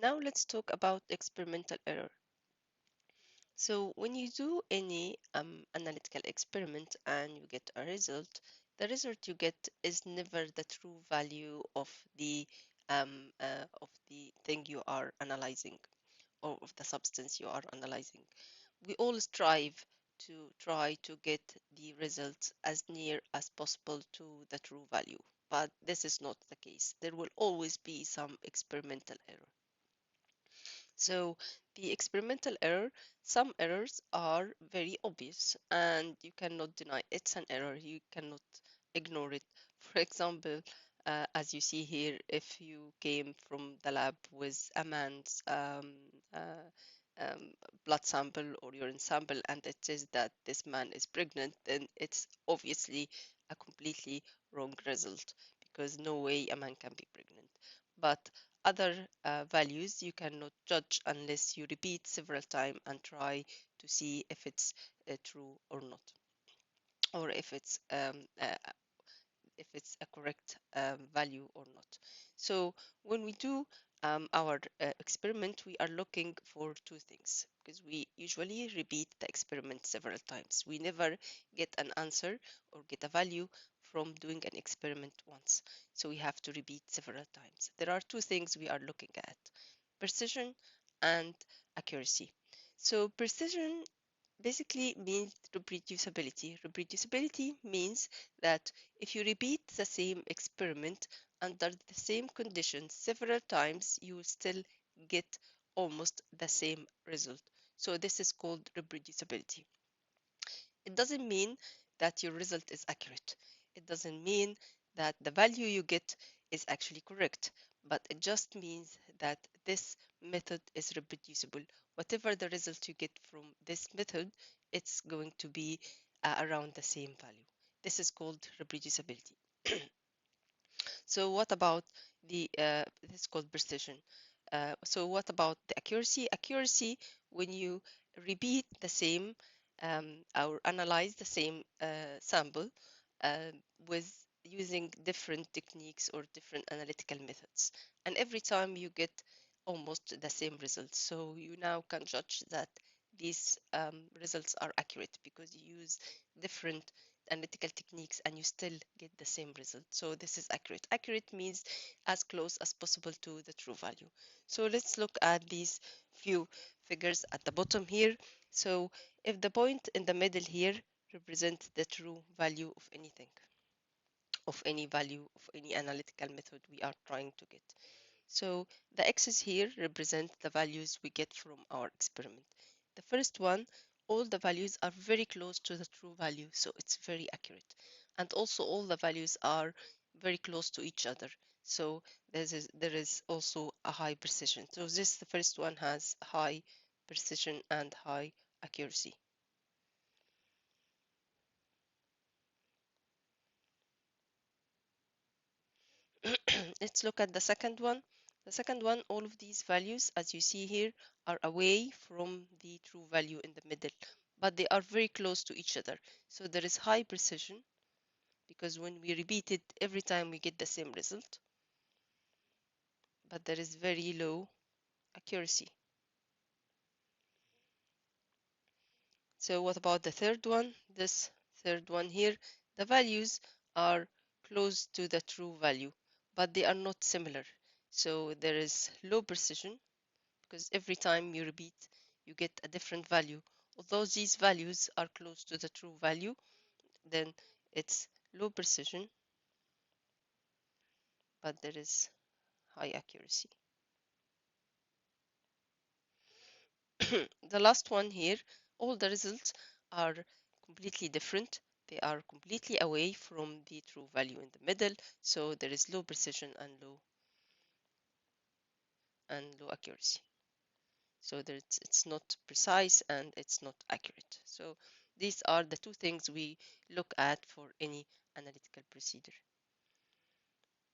Now let's talk about experimental error. So when you do any analytical experiment and you get a result, the result you get is never the true value of the thing you are analyzing or of the substance you are analyzing. We all strive to try to get the results as near as possible to the true value, but this is not the case. There will always be some experimental error. So the experimental error, some errors are very obvious and you cannot deny it's an error. You cannot ignore it. For example, as you see here, if you came from the lab with a man's um, blood sample or urine sample and it says that this man is pregnant, then it's obviously a completely wrong result because no way a man can be pregnant. But other values you cannot judge unless you repeat several times and try to see if it's true or not, or if it's a correct value or not. So when we do our experiment, we are looking for two things because we usually repeat the experiment several times. We never get an answer or get a value from doing an experiment once. So we have to repeat several times. There are two things we are looking at: precision and accuracy. So precision basically means reproducibility. Reproducibility means that if you repeat the same experiment under the same conditions several times, you will still get almost the same result. So this is called reproducibility. It doesn't mean that your result is accurate. It doesn't mean that the value you get is actually correct, but it just means that this method is reproducible. Whatever the result you get from this method, it's going to be around the same value. This is called reproducibility. So what about this is called precision. So what about the accuracy? Accuracy, when you repeat the same or analyze the same sample uh, with using different techniques or different analytical methods, and every time you get almost the same results. So you now can judge that these results are accurate because you use different analytical techniques and you still get the same result. So this is accurate. Accurate means as close as possible to the true value. So let's look at these few figures at the bottom here. So if the point in the middle here represents the true value of anything, of any value of any analytical method we are trying to get. So the x's here represent the values we get from our experiment. The first one, all the values are very close to the true value, so it's very accurate. And also all the values are very close to each other. So there is also a high precision. So this, the first one, has high precision and high accuracy. Let's look at the second one. The second one, all of these values, as you see here, are away from the true value in the middle, but they are very close to each other. So there is high precision because when we repeat it every time we get the same result, but there is very low accuracy. So what about the third one? This third one here, the values are close to the true value, but they are not similar. So there is low precision because every time you repeat, you get a different value. Although these values are close to the true value, then it's low precision, but there is high accuracy. The last one here, all the results are completely different. They are completely away from the true value in the middle, so there is low precision and low accuracy. So that it's not precise and it's not accurate. So these are the two things we look at for any analytical procedure.